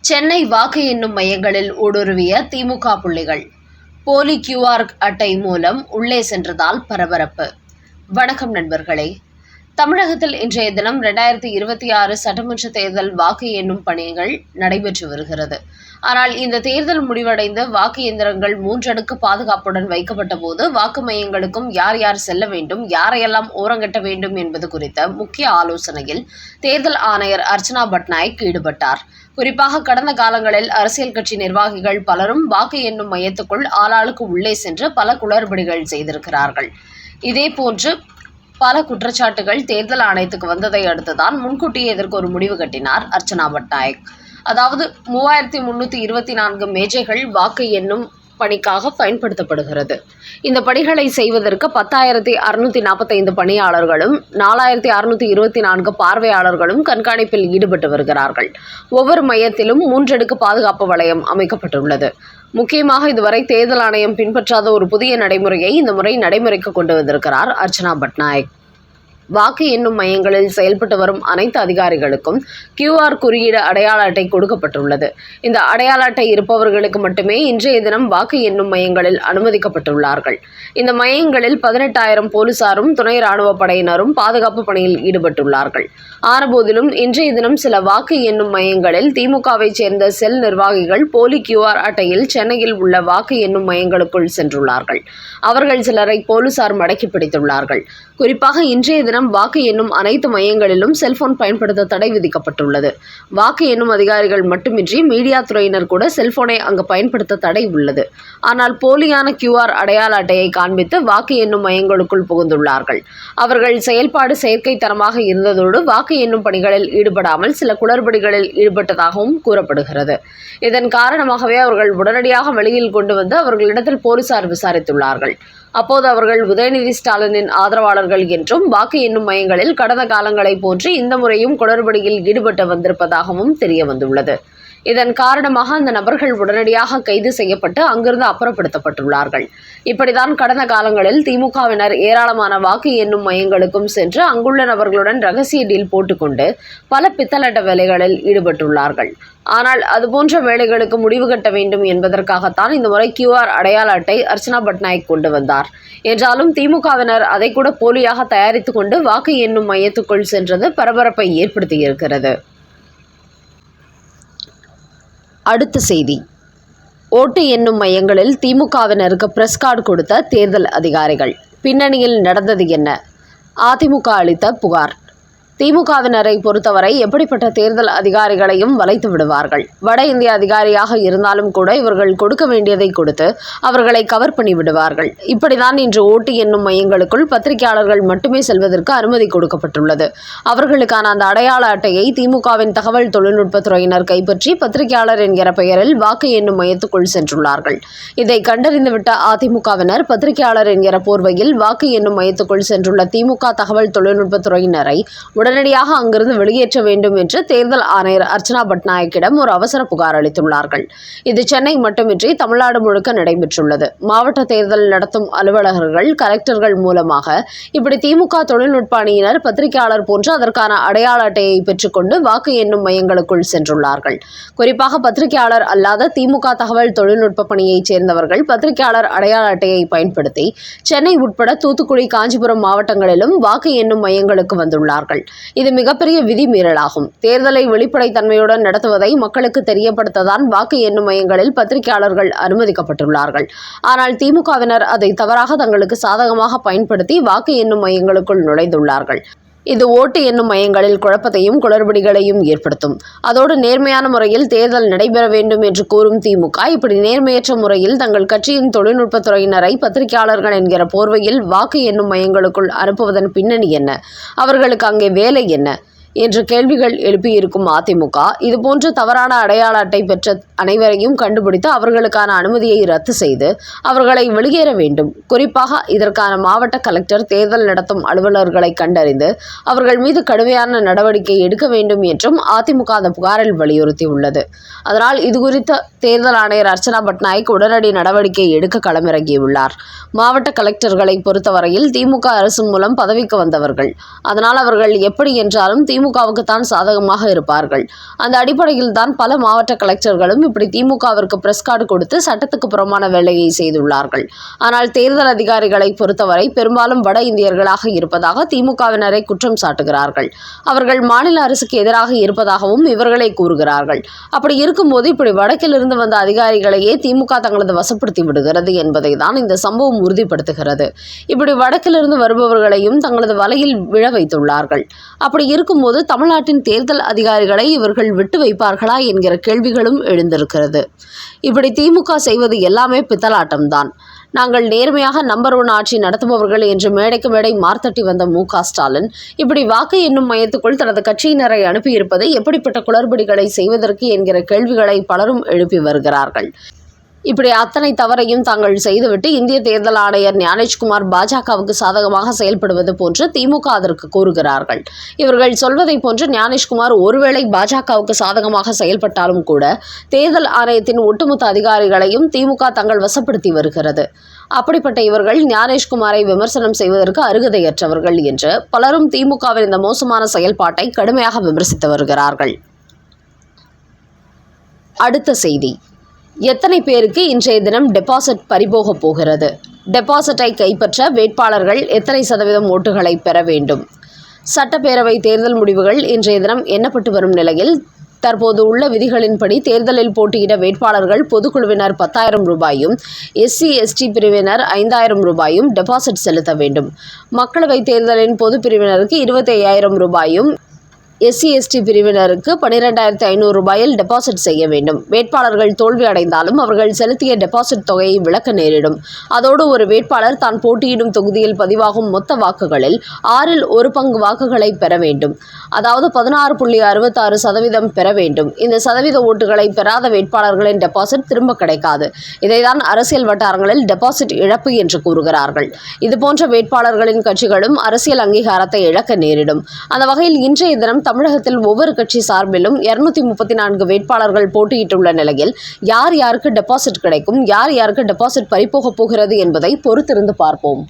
சென்னை வாக்கு எண்ணும் மையங்களில் ஊடுருவிய திமுக புள்ளிகள். போலி QR அட்டை மூலம் உள்ளே சென்றதால் பரபரப்பு. வணக்கம் நண்பர்களே. தமிழகத்தில் இன்றைய தினம் 2026 சட்டமன்ற தேர்தல் வாக்கு எண்ணும் பணிகள் நடைபெற்று வருகிறது. ஆனால் இந்த தேர்தல் முடிவடைந்து வாக்கு இயந்திரங்கள் 3 அடுக்கு பாதுகாப்புடன் வைக்கப்பட்ட போது வாக்கு மையங்களுக்கும் யார் யார் செல்ல வேண்டும், யாரையெல்லாம் ஓரங்கட்ட வேண்டும் என்பது குறித்த முக்கிய ஆலோசனையில் தேர்தல் ஆணையர் அர்ச்சனா பட்நாயக் ஈடுபட்டார். குறிப்பாக கடந்த காலங்களில் அரசியல் கட்சி நிர்வாகிகள் பலரும் வாக்கு எண்ணும் மையத்துக்குள் ஆளாளுக்கு உள்ளே சென்று பல குளறுபடிகள் செய்திருக்கிறார்கள். இதேபோன்று பல குற்றச்சாட்டுகள் தேர்தல் ஆணையத்துக்கு வந்ததை அடுத்துதான் முன்கூட்டியே இதற்கு ஒரு முடிவு கட்டினார் அர்ச்சனா பட்நாயக். அதாவது 3324 மேஜைகள் வாக்கு எண்ணும் பணிக்காக பயன்படுத்தப்படுகிறது. இந்த பணிகளை செய்வதற்கு 10,645 பணியாளர்களும் 4,624 பார்வையாளர்களும் கண்காணிப்பில் ஈடுபட்டு வருகிறார்கள். ஒவ்வொரு மையத்திலும் 3 அடுக்கு பாதுகாப்பு வளையம் அமைக்கப்பட்டுள்ளது. முக்கியமாக இதுவரை தேர்தல் ஆணையம் பின்பற்றாத ஒரு புதிய நடைமுறையை இந்த முறை நடைமுறைக்கு கொண்டு வந்திருக்கிறார் அர்ச்சனா பட்நாயக். வாக்கு எண்ணும் மையங்களில் செயல்பட்டு வரும் அனைத்து அதிகாரிகளுக்கும் QR குறியீடு அடையாள அட்டை கொடுக்கப்பட்டுள்ளது. இந்த அடையாள அட்டை இருப்பவர்களுக்கு மட்டுமே இன்றைய தினம் வாக்கு எண்ணும் மையங்களில் அனுமதிக்கப்பட்டுள்ளார்கள். இந்த மையங்களில் 18,000 போலீசாரும் துணை ராணுவ படையினரும் பாதுகாப்பு பணியில் ஈடுபட்டுள்ளார்கள். ஆனபோதிலும் இன்றைய தினம் சில வாக்கு எண்ணும் மையங்களில் திமுகவை சேர்ந்த செல் நிர்வாகிகள் போலி QR அட்டையில் சென்னையில் உள்ள வாக்கு எண்ணும் மையங்களுக்குள் சென்றுள்ளார்கள். அவர்கள் சிலரை போலீசார் மடக்கி பிடித்துள்ளார்கள். குறிப்பாக இன்றைய தினம் வாக்கு எண்ணும் அனைத்து மையங்களிலும் செல்போன் பயன்படுத்த தடை விதிக்கப்பட்டுள்ளது. வாக்கு எண்ணும் அதிகாரிகள் மட்டுமின்றி மீடியா துறையினர் கூட செல்போனை அங்கு பயன்படுத்த தடை உள்ளது. ஆனால் போலியான QR அடையாள அட்டையை காண்பித்து வாக்கு எண்ணும் மையங்களுக்குள் புகுந்துள்ளார்கள். அவர்கள் செயல்பாடு செயற்கைத்தனமாக இருந்ததோடு வாக்கு எண்ணும் பணிகளில் ஈடுபடாமல் சில குளறுபடிகளில் ஈடுபட்டதாகவும் கூறப்படுகிறது. இதன் காரணமாகவே அவர்கள் உடனடியாக வெளியில் கொண்டு வந்து அவர்களிடத்தில் போலீசார் விசாரித்துள்ளார்கள். அப்போது அவர்கள் உதயநிதி ஸ்டாலினின் ஆதரவாளர்கள் என்றும் வாக்கு எண்ணும் மையங்களில் கடந்த காலங்களை போன்று இந்த முறையும் குளறுபடியில் ஈடுபட்டு வந்திருப்பதாகவும் தெரிய வந்துள்ளது. இதன் காரணமாக அந்த நபர்கள் உடனடியாக கைது செய்யப்பட்டு அங்கிருந்து அப்புறப்படுத்தப்பட்டுள்ளார்கள். இப்படிதான் கடந்த காலங்களில் திமுகவினர் ஏராளமான வாக்கு எண்ணும் மையங்களுக்கும் சென்று அங்குள்ள நபர்களுடன் ரகசிய டீல் போட்டுக்கொண்டு பல பித்தலாட்ட வேலைகளில் ஈடுபட்டுள்ளார்கள். ஆனால் அதுபோன்ற வேலைகளுக்கு முடிவு கட்ட வேண்டும் என்பதற்காகத்தான் இந்த முறை QR அடையாள அட்டை அர்ச்சனா பட்நாயக் கொண்டு வந்தார். என்றாலும் திமுகவினர் அதை கூட போலியாக தயாரித்து கொண்டு வாக்கு எண்ணும் மையத்துக்குள் சென்றது பரபரப்பை ஏற்படுத்தியிருக்கிறது. அடுத்த செய்தி. ஓட்டு எண்ணும் மையங்களில் திமுகவினருக்கு பிரஸ் கார்டு கொடுத்த தேர்தல் அதிகாரிகள். பின்னணியில் நடந்தது என்ன? அதிமுக அளித்த புகார். திமுகவினரை பொறுத்தவரை எப்படிப்பட்ட தேர்தல் அதிகாரிகளையும் வளைத்து விடுவார்கள். வட இந்திய அதிகாரியாக இருந்தாலும் கூட இவர்கள் கொடுக்க வேண்டியதை கொடுத்து அவர்களை கவர் பண்ணி விடுவார்கள். இப்படிதான் இன்று ஓட்டு எண்ணும் மையங்களுக்குள் பத்திரிகையாளர்கள் மட்டுமே செல்வதற்கு அனுமதி கொடுக்கப்பட்டுள்ளது. அவர்களுக்கான அந்த அடையாள அட்டையை திமுகவின் தகவல் தொழில்நுட்பத்துறையினர் கைப்பற்றி பத்திரிகையாளர் என்கிற பெயரில் வாக்கு எண்ணும் மையத்துக்குள் சென்றுள்ளார்கள். இதை கண்டறிந்துவிட்ட அதிமுகவினர் பத்திரிகையாளர் என்கிற போர்வையில் வாக்கு எண்ணும் மையத்துக்குள் சென்றுள்ள திமுக தகவல் தொழில்நுட்பத்துறையினரை உடனடியாக அங்கிருந்து வெளியேற்ற வேண்டும் என்று தேர்தல் ஆணையர் அர்ச்சனா பட்நாயக்கிடம் ஒரு அவசர புகார் அளித்துள்ளார்கள். இது சென்னை மட்டுமின்றி தமிழ்நாடு முழுக்க நடைபெற்றுள்ளது. மாவட்ட தேர்தல் நடத்தும் அலுவலகர்கள், கலெக்டர்கள் மூலமாக இப்படி திமுக தொழில்நுட்ப அணியினர் பத்திரிகையாளர் போன்று அதற்கான அடையாள அட்டையை பெற்றுக்கொண்டு வாக்கு எண்ணும் மையங்களுக்குள் சென்றுள்ளார்கள். குறிப்பாக பத்திரிகையாளர் அல்லாத திமுக தகவல் தொழில்நுட்ப பணியைச் சேர்ந்தவர்கள் பத்திரிகையாளர் அடையாள அட்டையை பயன்படுத்தி சென்னை உட்பட தூத்துக்குடி, காஞ்சிபுரம் மாவட்டங்களிலும் வாக்கு எண்ணும் மையங்களுக்கு வந்துள்ளார்கள். இது மிகப்பெரிய விதிமீறலாகும். தேர்தலை வெளிப்படைத்தன்மையுடன் நடத்துவதை மக்களுக்கு தெரியப்படுத்ததான் வாக்கு எண்ணும் மையங்களில் பத்திரிகையாளர்கள் அனுமதிக்கப்பட்டுள்ளார்கள். ஆனால் திமுகவினர் அதை தவறாக தங்களுக்கு சாதகமாக பயன்படுத்தி வாக்கு எண்ணும் மையங்களுக்குள் நுழைந்துள்ளார்கள். இது ஓட்டு எண்ணும் மையங்களில் குழப்பத்தையும் குளறுபடிகளையும் ஏற்படுத்தும். அதோடு நேர்மையான முறையில் தேர்தல் நடைபெற வேண்டும் என்று கூறும் திமுக இப்படி நேர்மையற்ற முறையில் தங்கள் கட்சியின் தொழில்நுட்பத்துறையினரை பத்திரிகையாளர்கள் என்கிற போர்வையில் வாக்கு எண்ணும் மையங்களுக்குள் அனுப்புவதன் பின்னணி என்ன? அவர்களுக்கு அங்கே வேலை என்ன என்ற கேள்விகள் எழுப்பியிருக்கும் அதிமுக இதுபோன்ற தவறான அடையாள அட்டை பெற்ற அனைவரையும் கண்டுபிடித்து அவர்களுக்கான அனுமதியை ரத்து செய்து அவர்களை வெளியேற வேண்டும். குறிப்பாக இதற்கான மாவட்ட கலெக்டர், தேர்தல் நடத்தும் அலுவலர்களை கண்டறிந்து அவர்கள் மீது கடுமையான நடவடிக்கை எடுக்க வேண்டும் என்றும் அதிமுக அந்த புகாரில் வலியுறுத்தியுள்ளது. அதனால் இதுகுறித்து தேர்தல் ஆணையர் அர்ச்சனா பட்நாயக் உடனடி நடவடிக்கை எடுக்க களமிறங்கியுள்ளார். மாவட்ட கலெக்டர்களை பொறுத்தவரையில் திமுக அரசு மூலம் பதவிக்கு வந்தவர்கள். அதனால் அவர்கள் எப்படி என்றாலும் திமுகவுக்கு தான் சாதகமாக இருப்பார்கள். அந்த அடிப்படையில் தான் பல மாவட்ட கலெக்டர்களும் இப்படி திமுகவிற்கு பிரஸ் கார்டு கொடுத்து சட்டத்துக்கு புறமான வேலையை செய்துள்ளார்கள். ஆனால் தேர்தல் அதிகாரிகளை பொறுத்தவரை பெரும்பாலும் வட இந்தியர்களாக இருப்பதாக திமுகவினரை குற்றம் சாட்டுகிறார்கள். அவர்கள் மாநில அரசுக்கு எதிராக இருப்பதாகவும் இவர்களே கூறுகிறார்கள். அப்படி இருக்கும்போது இப்படி வடக்கிலிருந்து வந்த அதிகாரிகளையே திமுக தங்களது வசப்படுத்தி விடுகிறது என்பதை தான் இந்த சம்பவம் உறுதிப்படுத்துகிறது. இப்படி வடக்கிலிருந்து வருபவர்களையும் தங்களது வலையில் விழ வைத்துள்ளார்கள். அப்படி இருக்கும்போது தமிழ்நாட்டின் தேர்தல் அதிகாரிகளை இவர்கள் விட்டு வைப்பார்களா என்கிற கேள்விகளும் எழுந்திருக்கிறது. இப்படி திமுக செய்வது எல்லாமே பித்தலாட்டம்தான். நாங்கள் நேர்மையாக நம்பர் 1 ஆட்சி நடத்துபவர்கள் என்று மேடைக்கு மேடை மார்த்தட்டி வந்த மு.க.ஸ்டாலின் இப்படி வாக்கு எண்ணும் மையத்துக்குள் தனது கட்சியினரை அனுப்பியிருப்பது எப்படிப்பட்ட குளறுபடிகளை செய்வதற்கு என்கிற கேள்விகளை பலரும் எழுப்பி வருகிறார்கள். இப்படி அத்தனை தவறையும் தாங்கள் செய்துவிட்டு இந்திய தேர்தல் ஆணையர் ஞானேஷ்குமார் பாஜகவுக்கு சாதகமாக செயல்படுவது போன்று திமுக அதற்கு கூறுகிறார்கள். இவர்கள் சொல்வதை போன்று ஞானேஷ்குமார் ஒருவேளை பாஜகவுக்கு சாதகமாக செயல்பட்டாலும் கூட தேர்தல் ஆணையத்தின் ஒட்டுமொத்த அதிகாரிகளையும் திமுக தங்கள் வசப்படுத்தி வருகிறது. அப்படிப்பட்ட இவர்கள் ஞானேஷ்குமாரை விமர்சனம் செய்வதற்கு அருகதையற்றவர்கள் என்று பலரும் திமுகவின் இந்த மோசமான செயல்பாட்டை கடுமையாக விமர்சித்து வருகிறார்கள். அடுத்த செய்தி. எத்தனை பேருக்கு இன்றைய தினம் டெபாசிட் பறிபோக போகிறது? டெபாசிட்டை கைப்பற்ற வேட்பாளர்கள் எத்தனை சதவீதம் ஓட்டுகளை பெற வேண்டும்? சட்டப்பேரவை தேர்தல் முடிவுகள் இன்றைய தினம் எண்ணப்பட்டு வரும் நிலையில் தற்போது உள்ள விதிகளின்படி தேர்தலில் போட்டியிட வேட்பாளர்கள் பொதுக்குழுவினர் 10,000 ரூபாயும் SC/ST பிரிவினர் 5,000 ரூபாயும் டெபாசிட் செலுத்த வேண்டும். மக்களவைத் தேர்தலின் பொது பிரிவினருக்கு 25,000 ரூபாயும் SC/ST பிரிவினருக்கு 12,500 ரூபாயில் டெபாசிட் செய்ய வேண்டும். வேட்பாளர்கள் தோல்வி அடைந்தாலும் அவர்கள் செலுத்திய டெபாசிட் தொகையை விலக்க நேரிடும். அதோடு ஒரு வேட்பாளர் தான் போட்டியிடும் தொகுதியில் பதிவாகும் மொத்த வாக்குகளில் 1/6 பங்கு வாக்குகளை பெற வேண்டும். அதாவது 16.66% பெற வேண்டும். இந்த சதவீத ஓட்டுகளை பெறாத வேட்பாளர்களின் டெபாசிட் திரும்ப கிடைக்காது. இதைதான் அரசியல் வட்டாரங்களில் டெபாசிட் இழப்பு என்று கூறுகிறார்கள். இதுபோன்ற வேட்பாளர்களின் கட்சிகளும் அரசியல் அங்கீகாரத்தை இழக்க நேரிடும். அந்த வகையில் இன்றைய தினம் தமிழகத்தில் ஒவ்வொரு கட்சி சார்பிலும் 234 வேட்பாளர்கள் போட்டியிட்டுள்ள நிலையில் யார் யாருக்கு டெபாசிட் கிடைக்கும், யார் யாருக்கு டெபாசிட் பறிபோக போகிறது என்பதை பொறுத்திருந்து பார்ப்போம்.